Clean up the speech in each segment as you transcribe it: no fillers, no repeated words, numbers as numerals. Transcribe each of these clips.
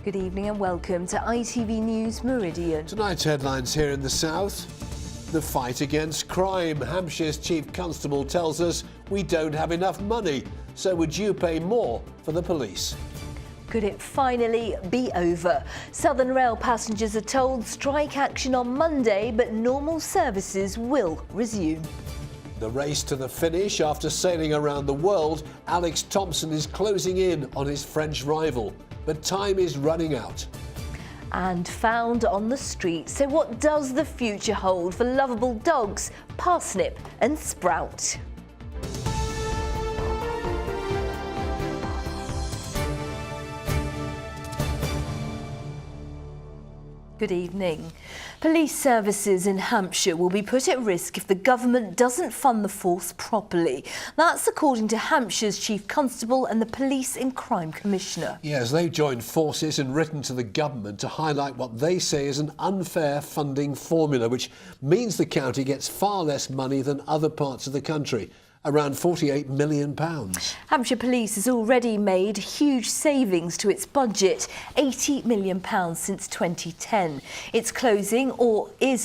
Good evening and welcome to ITV News Meridian. Tonight's headlines here in the south. The fight against crime. Hampshire's Chief Constable tells us we don't have enough money, so would you pay more for the police? Could it finally be over? Southern Rail passengers are told strike action on Monday, but normal services will resume. The race to the finish. After sailing around the world, Alex Thompson is closing in on his French rival, but time is running out. And found on the street. So what does the future hold for lovable dogs, Parsnip and Sprout? Good evening. Police services in Hampshire will be put at risk if the government doesn't fund the force properly. That's according to Hampshire's Chief Constable and the Police and Crime Commissioner. Yes, they've joined forces and written to the government to highlight what they say is an unfair funding formula, which means the county gets far less money than other parts of the country. Around £48 million. Hampshire Police has already made huge savings to its budget, £80 million since 2010. It's closing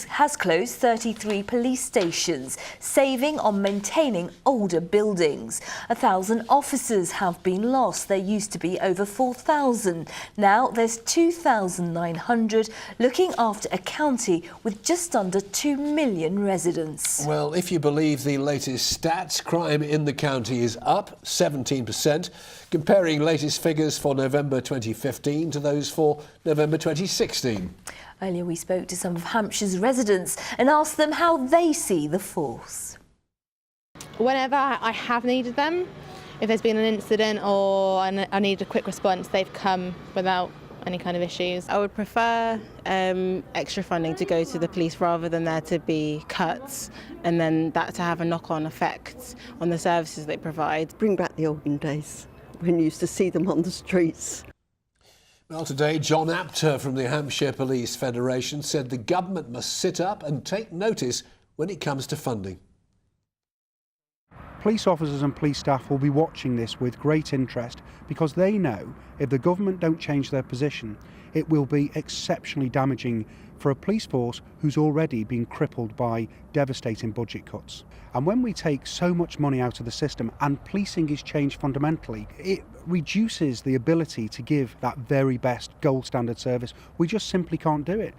has closed 33 police stations, saving on maintaining older buildings. 1,000 officers have been lost. There used to be over 4,000. Now there's 2,900 looking after a county with just under 2 million residents. Well, if you believe the latest stats, crime in the county is up 17%, comparing latest figures for November 2015 to those for November 2016. Earlier we spoke to some of Hampshire's residents and asked them how they see the force. Whenever I have needed them, if there's been an incident or I need a quick response, they've come without any kind of issues. I would prefer extra funding to go to the police rather than there to be cuts and then that to have a knock-on effect on the services they provide. Bring back the olden days when you used to see them on the streets. Well, today, John Apter from the Hampshire Police Federation said the government must sit up and take notice when it comes to funding. Police officers and police staff will be watching this with great interest because they know if the government don't change their position, it will be exceptionally damaging for a police force who's already been crippled by devastating budget cuts. And when we take so much money out of the system and policing is changed fundamentally, it reduces the ability to give that very best gold standard service. We just simply can't do it.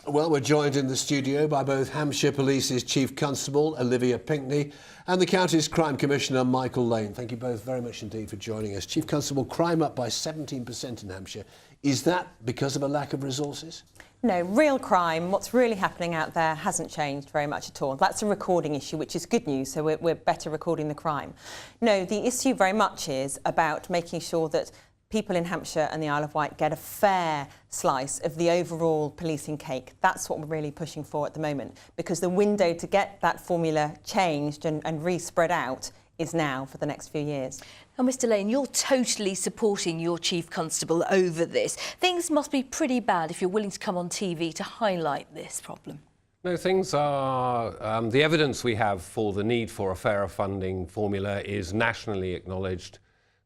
Well, we're joined in the studio by both Hampshire Police's Chief Constable, Olivia Pinkney, and the county's Crime Commissioner, Michael Lane. Thank you both very much indeed for joining us. Chief Constable, crime up by 17% in Hampshire. Is that because of a lack of resources? No, real crime, what's really happening out there hasn't changed very much at all. That's a recording issue, which is good news, so we're better recording the crime. No, the issue very much is about making sure that people in Hampshire and the Isle of Wight get a fair slice of the overall policing cake. That's what we're really pushing for at the moment, because the window to get that formula changed and re-spread out is now for the next few years. Now, Mr Lane, you're totally supporting your Chief Constable over this. Things must be pretty bad if you're willing to come on TV to highlight this problem. No, things are... the evidence we have for the need for a fairer funding formula is nationally acknowledged.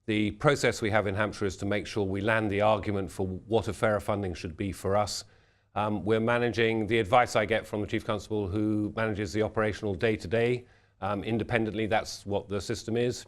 The process we have in Hampshire is to make sure we land the argument for what a fairer funding should be for us. We're managing the advice I get from the Chief Constable, who manages the operational day-to-day independently. That's what the system is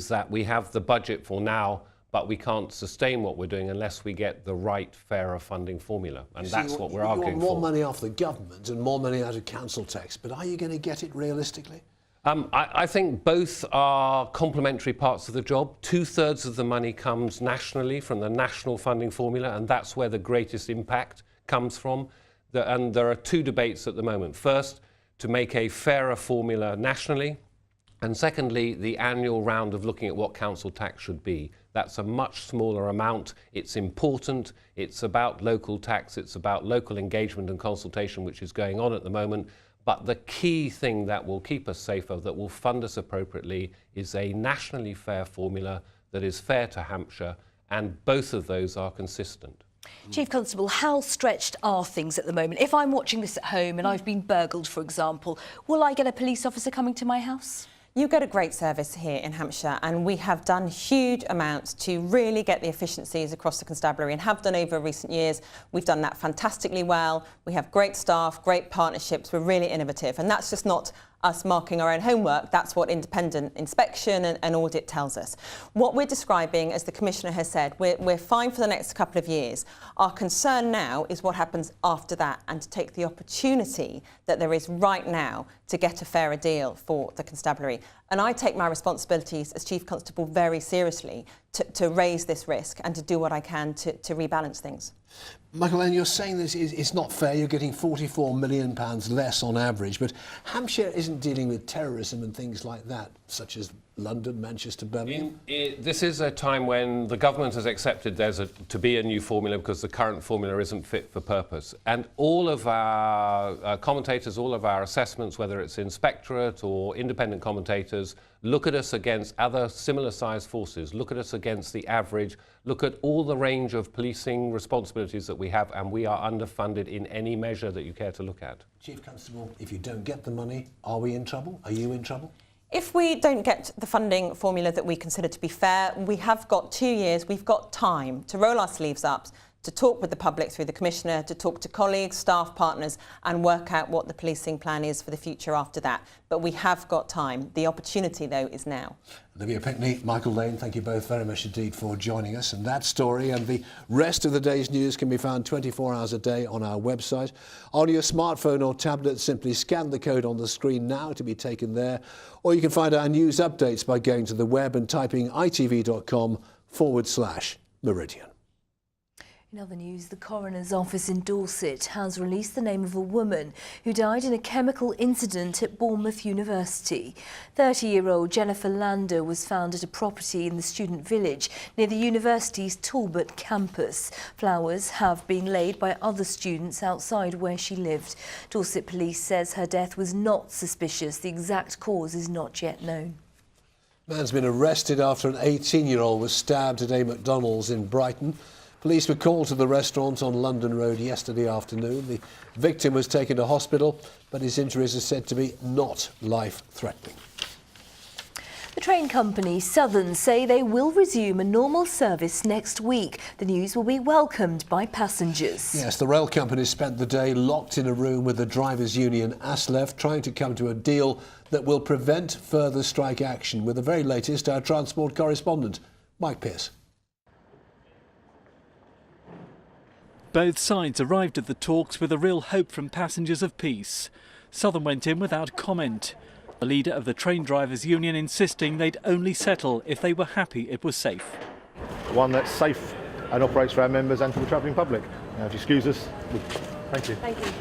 that we have the budget for now, but we can't sustain what we're doing unless we get the right, fairer funding formula. And that's what we're arguing for. You want more money off the government and more money out of council tax, but are you going to get it realistically? I think both are complementary parts of the job. 2/3 of the money comes nationally from the national funding formula, and that's where the greatest impact comes from. And there are two debates at the moment. First, to make a fairer formula nationally, and secondly, the annual round of looking at what council tax should be. That's a much smaller amount. It's important. It's about local tax. It's about local engagement and consultation, which is going on at the moment. But the key thing that will keep us safer, that will fund us appropriately, is a nationally fair formula that is fair to Hampshire, and both of those are consistent. Chief Constable, how stretched are things at the moment? If I'm watching this at home and I've been burgled, for example, will I get a police officer coming to my house? You get a great service here in Hampshire, and we have done huge amounts to really get the efficiencies across the constabulary and have done over recent years. We've done that fantastically well. We have great staff, great partnerships. We're really innovative, and that's just not us marking our own homework. That's what independent inspection and audit tells us. What we're describing, as the Commissioner has said, we're fine for the next couple of years. Our concern now is what happens after that, and to take the opportunity that there is right now to get a fairer deal for the constabulary. And I take my responsibilities as Chief Constable very seriously to raise this risk and to do what I can to rebalance things. Michael Lane, you're saying this it's not fair. You're getting £44 million less on average, but Hampshire isn't dealing with terrorism and things like that, such as London, Manchester, Birmingham. This is a time when the government has accepted there's to be a new formula because the current formula isn't fit for purpose. And all of our commentators, all of our assessments, whether it's inspectorate or independent commentators, look at us against other similar sized forces, look at us against the average, look at all the range of policing responsibilities that we have, and we are underfunded in any measure that you care to look at. Chief Constable, if you don't get the money, are we in trouble? Are you in trouble? If we don't get the funding formula that we consider to be fair, we have got 2 years, we've got time to roll our sleeves up, to talk with the public through the Commissioner, to talk to colleagues, staff, partners, and work out what the policing plan is for the future after that. But we have got time. The opportunity, though, is now. Olivia Pinckney, Michael Lane, thank you both very much indeed for joining us. And that story and the rest of the day's news can be found 24 hours a day on our website. On your smartphone or tablet, simply scan the code on the screen now to be taken there. Or you can find our news updates by going to the web and typing itv.com/Meridian. In other news, the coroner's office in Dorset has released the name of a woman who died in a chemical incident at Bournemouth University. 30-year-old Jennifer Lander was found at a property in the student village near the university's Talbot campus. Flowers have been laid by other students outside where she lived. Dorset Police says her death was not suspicious. The exact cause is not yet known. Man's been arrested after an 18-year-old was stabbed at a McDonald's in Brighton. Police were called to the restaurant on London Road yesterday afternoon. The victim was taken to hospital, but his injuries are said to be not life-threatening. The train company Southern say they will resume a normal service next week. The news will be welcomed by passengers. Yes, the rail company spent the day locked in a room with the drivers' union ASLEF, trying to come to a deal that will prevent further strike action. With the very latest, our transport correspondent, Mike Pearce. Both sides arrived at the talks with a real hope from passengers of peace. Southern went in without comment. The leader of the train drivers' union insisting they'd only settle if they were happy it was safe. One that's safe and operates for our members and for the travelling public. Now, if you excuse us, thank you. Thank you.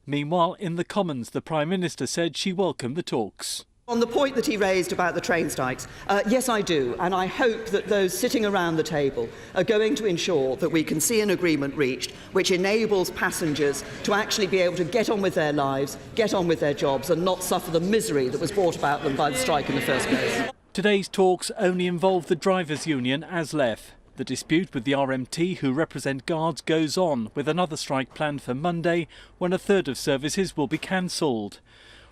Meanwhile, in the Commons, the Prime Minister said she welcomed the talks. On the point that he raised about the train strikes, yes, I do, and I hope that those sitting around the table are going to ensure that we can see an agreement reached which enables passengers to actually be able to get on with their lives, get on with their jobs, and not suffer the misery that was brought about them by the strike in the first place. Today's talks only involve the drivers' union ASLEF. The dispute with the RMT, who represent guards, goes on, with another strike planned for Monday, when a third of services will be cancelled.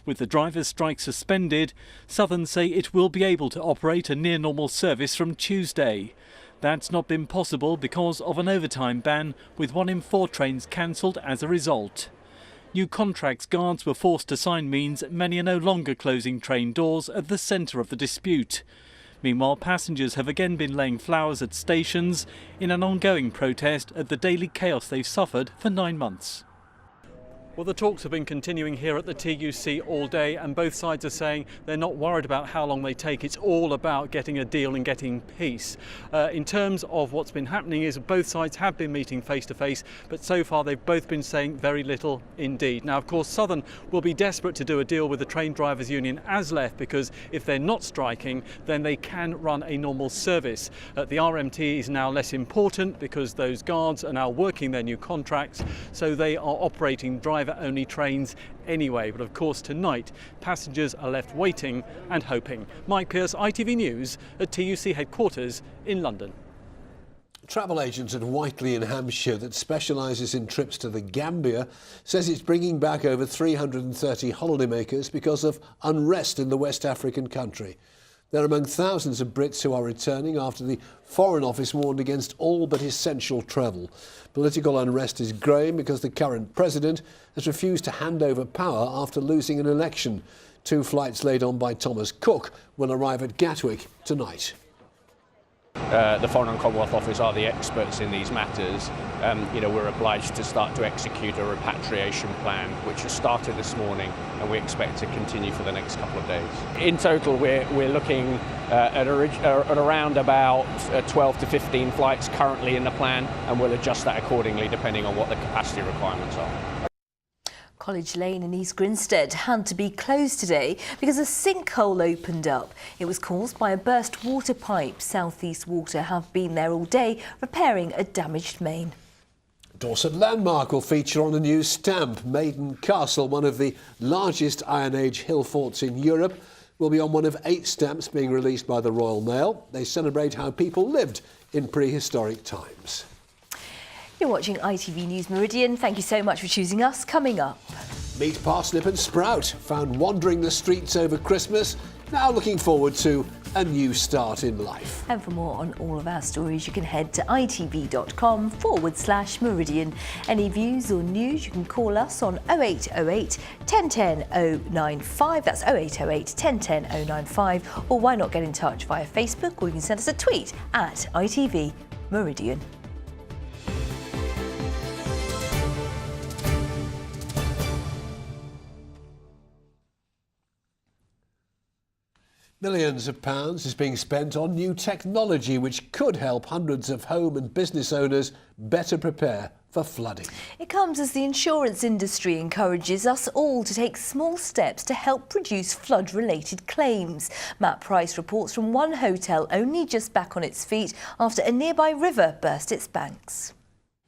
With the drivers' strike suspended, Southern say it will be able to operate a near-normal service from Tuesday. That's not been possible because of an overtime ban, with 1 in 4 trains cancelled as a result. New contracts guards were forced to sign means many are no longer closing train doors at the centre of the dispute. Meanwhile, passengers have again been laying flowers at stations in an ongoing protest at the daily chaos they've suffered for 9 months. Well, the talks have been continuing here at the TUC all day, and both sides are saying they're not worried about how long they take. It's all about getting a deal and getting peace. In terms of what's been happening is both sides have been meeting face to face, but so far they've both been saying very little indeed. Now, of course, Southern will be desperate to do a deal with the train drivers' union ASLEF, because if they're not striking, then they can run a normal service. The RMT is now less important because those guards are now working their new contracts, so they are operating driver-only trains anyway. But of course tonight passengers are left waiting and hoping. Mike Pearce, ITV News at TUC headquarters in London. Travel agent at Whiteley in Hampshire that specialises in trips to the Gambia says it's bringing back over 330 holidaymakers because of unrest in the West African country. They're among thousands of Brits who are returning after the Foreign Office warned against all but essential travel. Political unrest is growing because the current president has refused to hand over power after losing an election. 2 flights laid on by Thomas Cook will arrive at Gatwick tonight. The Foreign and Commonwealth Office are the experts in these matters. We're obliged to start to execute a repatriation plan, which has started this morning, and we expect to continue for the next couple of days. In total, we're looking at around about 12 to 15 flights currently in the plan, and we'll adjust that accordingly depending on what the capacity requirements are. College Lane in East Grinstead had to be closed today because a sinkhole opened up. It was caused by a burst water pipe. South East Water have been there all day repairing a damaged main. Dorset Landmark will feature on a new stamp. Maiden Castle, one of the largest Iron Age hill forts in Europe, will be on one of 8 stamps being released by the Royal Mail. They celebrate how people lived in prehistoric times. You're watching ITV News Meridian. Thank you so much for choosing us. Coming up. Meet parsnip and sprout, found wandering the streets over Christmas, now looking forward to a new start in life. And for more on all of our stories, you can head to itv.com/Meridian. Any views or news, you can call us on 0808 1010 095. That's 0808 1010 095. Or why not get in touch via Facebook, or you can send us a tweet at ITV Meridian. Millions of pounds is being spent on new technology which could help hundreds of home and business owners better prepare for flooding. It comes as the insurance industry encourages us all to take small steps to help reduce flood-related claims. Matt Price reports from one hotel only just back on its feet after a nearby river burst its banks.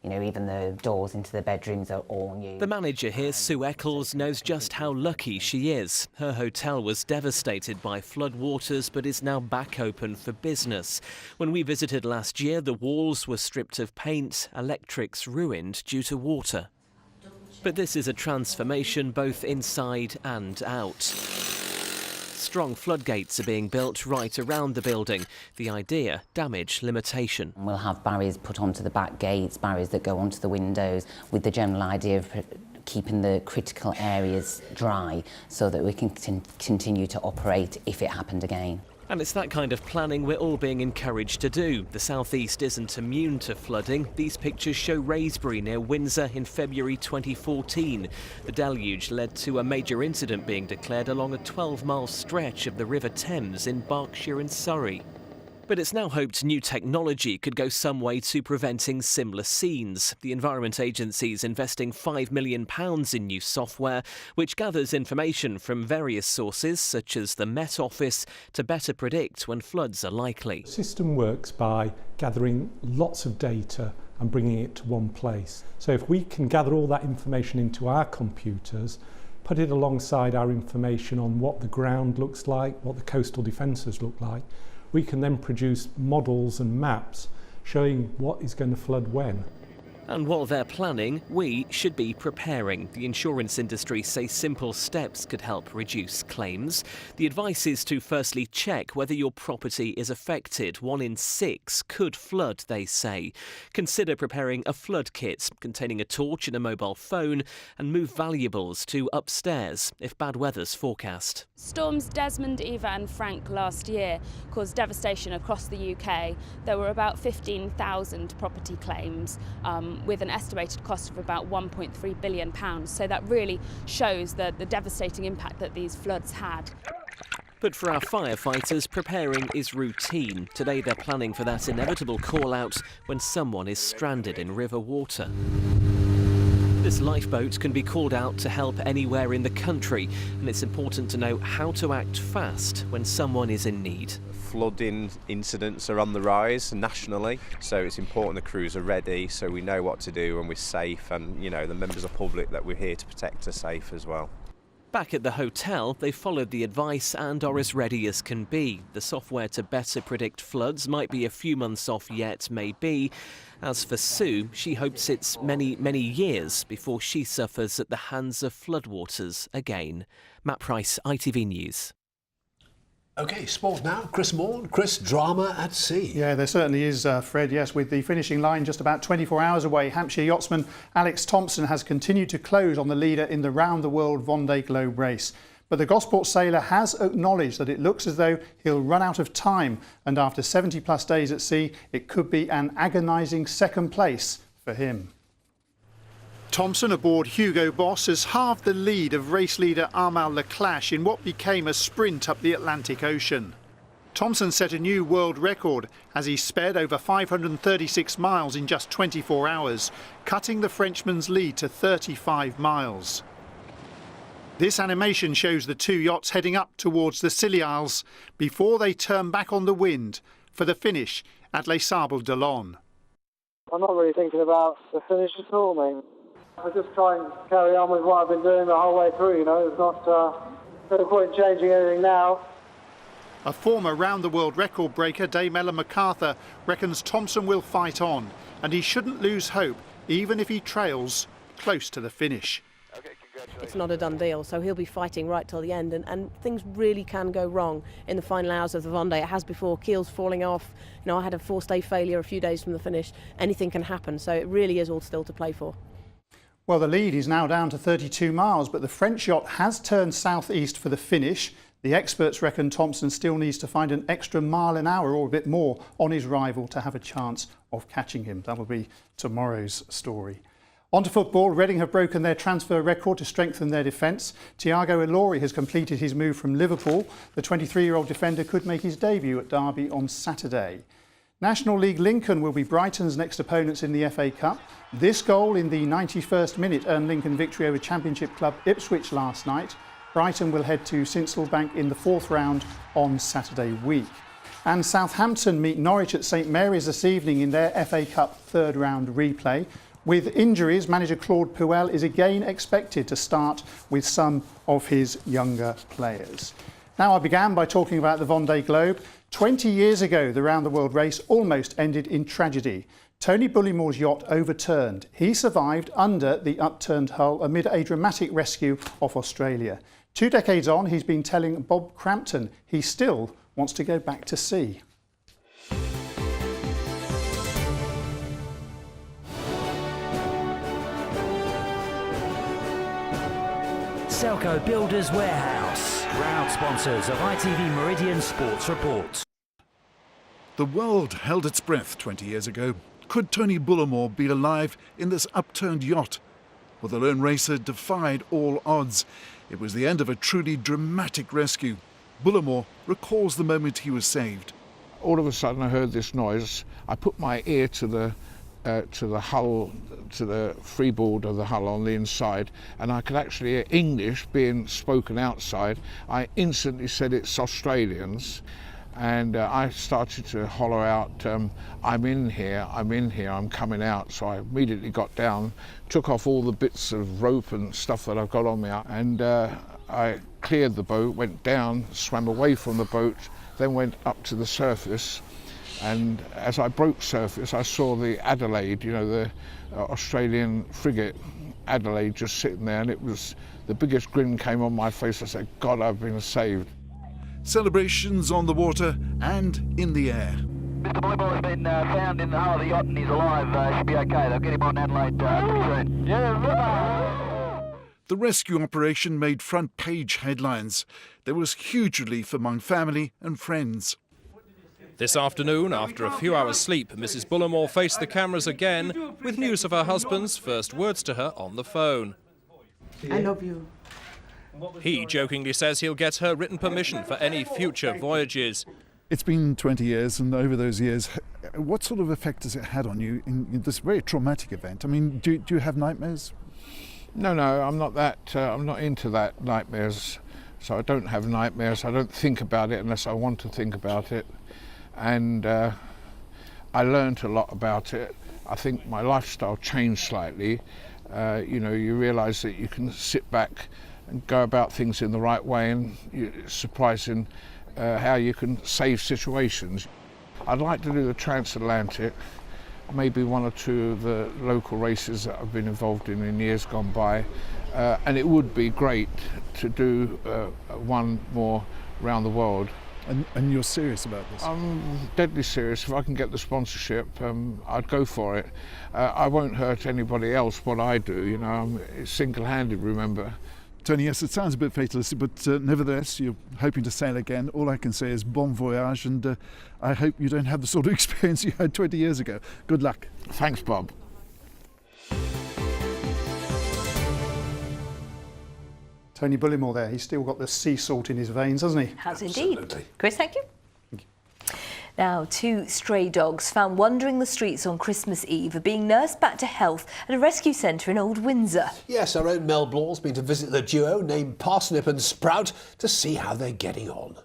Even the doors into the bedrooms are all new. The manager here, Sue Eccles, knows just how lucky she is. Her hotel was devastated by floodwaters but is now back open for business. When we visited last year, the walls were stripped of paint, electrics ruined due to water. But this is a transformation both inside and out. Strong floodgates are being built right around the building. The idea, damage limitation. We'll have barriers put onto the back gates, barriers that go onto the windows, with the general idea of keeping the critical areas dry so that we can continue to operate if it happened again. And it's that kind of planning we're all being encouraged to do. The South East isn't immune to flooding. These pictures show Wraysbury near Windsor in February 2014. The deluge led to a major incident being declared along a 12-mile stretch of the River Thames in Berkshire and Surrey. But it's now hoped new technology could go some way to preventing similar scenes. The Environment Agency's investing £5 million in new software, which gathers information from various sources, such as the Met Office, to better predict when floods are likely. The system works by gathering lots of data and bringing it to one place. So if we can gather all that information into our computers, put it alongside our information on what the ground looks like, what the coastal defences look like, we can then produce models and maps showing what is going to flood when. And while they're planning, we should be preparing. The insurance industry say simple steps could help reduce claims. The advice is to firstly check whether your property is affected. 1 in 6 could flood, they say. Consider preparing a flood kit containing a torch and a mobile phone, and move valuables to upstairs if bad weather's forecast. Storms Desmond, Eva and Frank last year caused devastation across the UK. There were about 15,000 property claims, with an estimated cost of about £1.3 billion. So that really shows the devastating impact that these floods had. But for our firefighters, preparing is routine. Today they're planning for that inevitable call-out when someone is stranded in river water. This lifeboat can be called out to help anywhere in the country, and it's important to know how to act fast when someone is in need. Flooding incidents are on the rise nationally, so it's important the crews are ready so we know what to do and we're safe, and the members of the public that we're here to protect are safe as well. Back at the hotel, they followed the advice and are as ready as can be. The software to better predict floods might be a few months off yet, maybe. As for Sue, she hopes it's many, many years before she suffers at the hands of floodwaters again. Matt Price, ITV News. OK, sport now. Chris Morn. Chris, drama at sea. Yeah, there certainly is, Fred, yes. With the finishing line just about 24 hours away, Hampshire yachtsman Alex Thompson has continued to close on the leader in the round-the-world Vendée Globe race. But the Gosport sailor has acknowledged that it looks as though he'll run out of time, and after 70-plus days at sea, it could be an agonising second place for him. Thompson aboard Hugo Boss has halved the lead of race leader Amal Leclache in what became a sprint up the Atlantic Ocean. Thompson set a new world record as he sped over 536 miles in just 24 hours, cutting the Frenchman's lead to 35 miles. This animation shows the two yachts heading up towards the Scilly Isles before they turn back on the wind for the finish at Les Sables d'Olonne. I'm not really thinking about the finish at all, mate. I just try and carry on with what I've been doing the whole way through, you know. There's not no point changing anything now. A former round-the-world record breaker, Dame Ellen MacArthur, reckons Thompson will fight on, and he shouldn't lose hope, even if he trails close to the finish. It's not a done deal, so he'll be fighting right till the end, and things really can go wrong in the final hours of the Vendée. It has before, keels falling off. You know, I had a forced day failure a few days from the finish. Anything can happen, so it really is all still to play for. Well, the lead is now down to 32 miles, but the French yacht has turned southeast for the finish. The experts reckon Thompson still needs to find an extra mile an hour or a bit more on his rival to have a chance of catching him. That'll be tomorrow's story. On to football. Reading have broken their transfer record to strengthen their defence. Thiago Ilori has completed his move from Liverpool. The 23-year-old defender could make his debut at Derby on Saturday. National League Lincoln will be Brighton's next opponents in the FA Cup. This goal in the 91st minute earned Lincoln victory over Championship club Ipswich last night. Brighton will head to Sincilbank in the fourth round on Saturday week. And Southampton meet Norwich at St Mary's this evening in their FA Cup third round replay. With injuries, manager Claude Puel is again expected to start with some of his younger players. Now, I began by talking about the Vendée Globe. 20 years ago, the round-the-world race almost ended in tragedy. Tony Bullimore's yacht overturned. He survived under the upturned hull amid a dramatic rescue off Australia. 2 decades on, he's been telling Bob Crampton he still wants to go back to sea. Selco Builders Warehouse, proud sponsors of ITV Meridian Sports Report. The world held its breath 20 years ago. Could Tony Bullimore be alive in this upturned yacht? Well, the lone racer defied all odds. It was the end of a truly dramatic rescue. Bullimore recalls the moment he was saved. All of a sudden I heard this noise. I put my ear to the hull, to the freeboard of the hull on the inside, and I could actually hear English being spoken outside. I instantly said it's Australians, and I started to holler out, I'm in here, I'm coming out. So I immediately got down, took off all the bits of rope and stuff that I've got on me, and I cleared the boat, went down, swam away from the boat, then went up to the surface. And as I broke surface, I saw the Adelaide, you know, the Australian frigate Adelaide just sitting there, and it was the biggest grin came on my face. I said, God, I've been saved. Celebrations on the water and in the air. Mr. Bullimore has been found in the hull of the yacht and he's alive. Should be okay. They'll get him on Adelaide pretty soon. Yeah. The rescue operation made front page headlines. There was huge relief among family and friends. This afternoon, after a few hours' sleep, Mrs. Bullimore faced the cameras again with news of her husband's first words to her on the phone. I love you. He jokingly says he'll get her written permission for any future voyages. It's been 20 years, and over those years, what sort of effect has it had on you in this very traumatic event? I mean, do you have nightmares? No, I'm not that. I'm not into that, nightmares. So I don't have nightmares. I don't think about it unless I want to think about it. And I learned a lot about it. I think my lifestyle changed slightly. You know, you realise that you can sit back go about things in the right way, and it's surprising how you can save situations. I'd like to do the transatlantic, maybe one or two of the local races that I've been involved in years gone by, and it would be great to do one more around the world. And you're serious about this? I'm deadly serious. If I can get the sponsorship, I'd go for it. I won't hurt anybody else what I do, you know, I'm single-handed, remember. Tony, yes, it sounds a bit fatalistic, but nevertheless, you're hoping to sail again. All I can say is bon voyage, and I hope you don't have the sort of experience you had 20 years ago. Good luck. Thanks, Bob. Tony Bullimore there, he's still got the sea salt in his veins, hasn't he? Has indeed. Chris, thank you. Now, 2 stray dogs found wandering the streets on Christmas Eve are being nursed back to health at a rescue centre in Old Windsor. Yes, our own Mel Blaw's been to visit the duo named Parsnip and Sprout to see how they're getting on.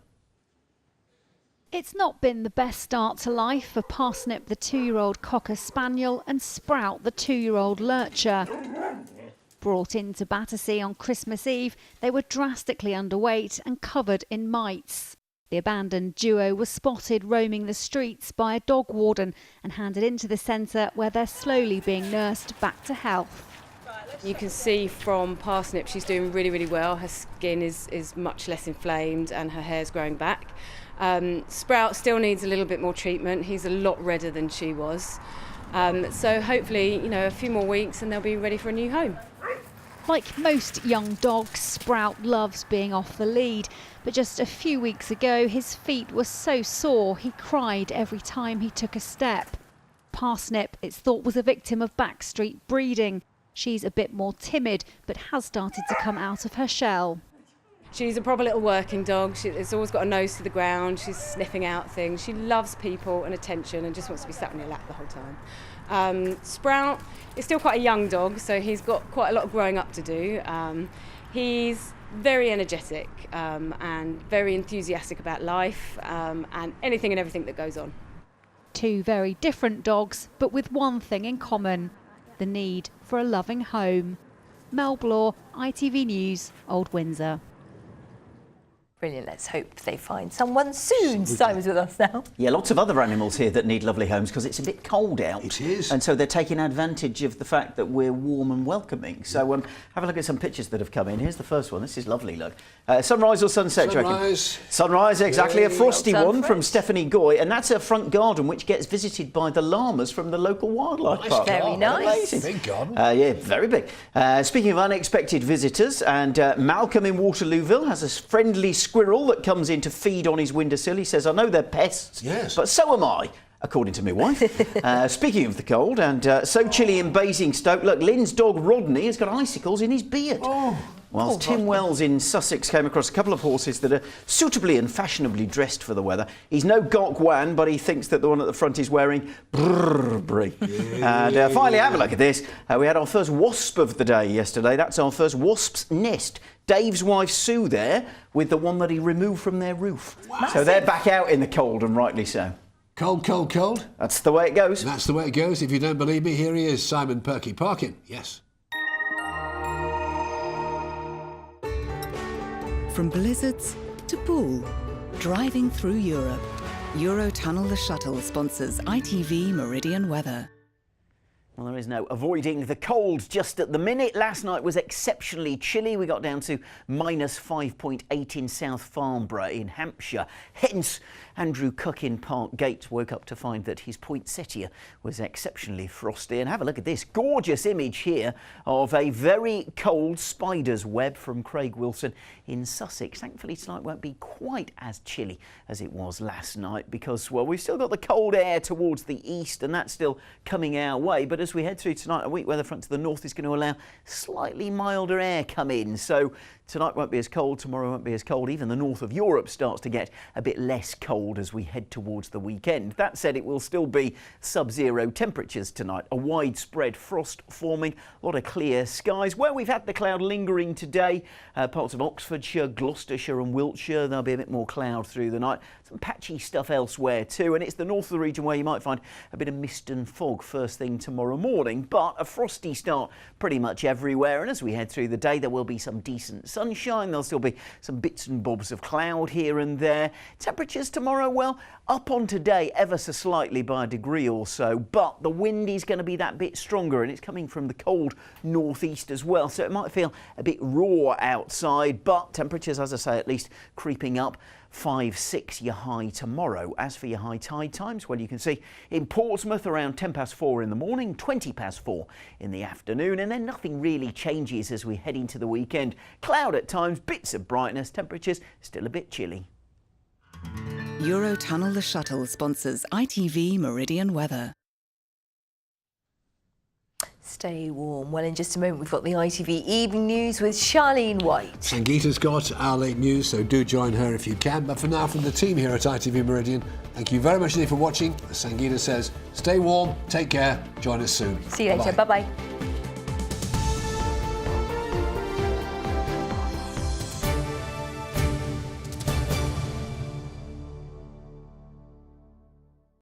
It's not been the best start to life for Parsnip, the 2-year-old Cocker Spaniel, and Sprout, the 2-year-old Lurcher. Brought into Battersea on Christmas Eve, they were drastically underweight and covered in mites. The abandoned duo was spotted roaming the streets by a dog warden and handed into the centre where they're slowly being nursed back to health. You can see from Parsnip she's doing really, really well. Her skin is much less inflamed and her hair's growing back. Sprout still needs a little bit more treatment. He's a lot redder than she was. So hopefully, you know, a few more weeks and they'll be ready for a new home. Like most young dogs, Sprout loves being off the lead, but just a few weeks ago his feet were so sore he cried every time he took a step. Parsnip, it's thought, was a victim of backstreet breeding. She's a bit more timid, but has started to come out of her shell. She's a proper little working dog. She's always got a nose to the ground. She's sniffing out things. She loves people and attention and just wants to be sat on your lap the whole time. Sprout is still quite a young dog, so he's got quite a lot of growing up to do. He's very energetic and very enthusiastic about life and anything and everything that goes on. 2 very different dogs, but with one thing in common: the need for a loving home. Mel Blaw, ITV News, Old Windsor. Brilliant. Let's hope they find someone soon. Simon's with us now. Yeah, lots of other animals here that need lovely homes because it's a bit cold out. It is. And so they're taking advantage of the fact that we're warm and welcoming. So have a look at some pictures that have come in. Here's the first one. This is lovely, look. Sunrise or sunset, do you reckon? Sunrise. Sunrise, exactly. A frosty Well done, one from Fred. Stephanie Goy. And that's her front garden, which gets visited by the llamas from the local wildlife park. Very nice. Amazing. Big garden. Yeah, very big. Speaking of unexpected visitors, and Malcolm in Waterlooville has a friendly squirrel that comes in to feed on his windowsill. He says, I know they're pests, Yes. but so am I, according to my wife. Speaking of the cold, and so chilly in Basingstoke, look, Lynn's dog Rodney has got icicles in his beard. Whilst Tim Wells in Sussex came across a couple of horses that are suitably and fashionably dressed for the weather. He's no Gok Wan, but he thinks that the one at the front is wearing Burberry. And finally, have a look at this. We had our first wasp of the day yesterday. That's our first wasp's nest. Dave's wife Sue there with the one that he removed from their roof. Wow. So they're back out in the cold, and rightly so. Cold, cold, cold. That's the way it goes. That's the way it goes. If you don't believe me, here he is, Simon Perky Parkin. Yes. From blizzards to pool, driving through Europe. Eurotunnel the Shuttle sponsors ITV Meridian weather. Well, there is no avoiding the cold just at the minute. Last night was exceptionally chilly. We got down to -5.8 in South Farnborough in Hampshire. Hence, Andrew Cook in Park Gate woke up to find that his poinsettia was exceptionally frosty. And have a look at this gorgeous image here of a very cold spider's web from Craig Wilson in Sussex. Thankfully, tonight won't be quite as chilly as it was last night because, well, we've still got the cold air towards the east and that's still coming our way. But as we head through tonight, a weak weather front to the north is going to allow slightly milder air come in. So tonight won't be as cold, tomorrow won't be as cold. Even the north of Europe starts to get a bit less cold as we head towards the weekend. That said, it will still be sub-zero temperatures tonight. A widespread frost forming, a lot of clear skies. Where we've had the cloud lingering today, parts of Oxfordshire, Gloucestershire and Wiltshire, there'll be a bit more cloud through the night. Some patchy stuff elsewhere too, and it's the north of the region where you might find a bit of mist and fog first thing tomorrow morning, but a frosty start pretty much everywhere. And as we head through the day, there will be some decent sunshine. There'll still be some bits and bobs of cloud here and there. Temperatures tomorrow, well, up on today ever so slightly by a degree or so, but the wind is going to be that bit stronger, and it's coming from the cold northeast as well, so it might feel a bit raw outside, but temperatures, as I say, at least creeping up. 5-6 your high tomorrow. As for your high tide times, well, you can see in Portsmouth around 4:10 in the morning, 4:20 in the afternoon, and then nothing really changes as we head into the weekend. Cloud at times, bits of brightness, temperatures still a bit chilly. Eurotunnel the Shuttle sponsors ITV Meridian weather. Stay warm. Well, in just a moment, we've got the ITV Evening News with Charlene White. Sangeeta's got our late news, so do join her if you can. But for now, from the team here at ITV Meridian, thank you very much indeed for watching. As Sangeeta says, stay warm, take care, join us soon. See you later. Bye-bye.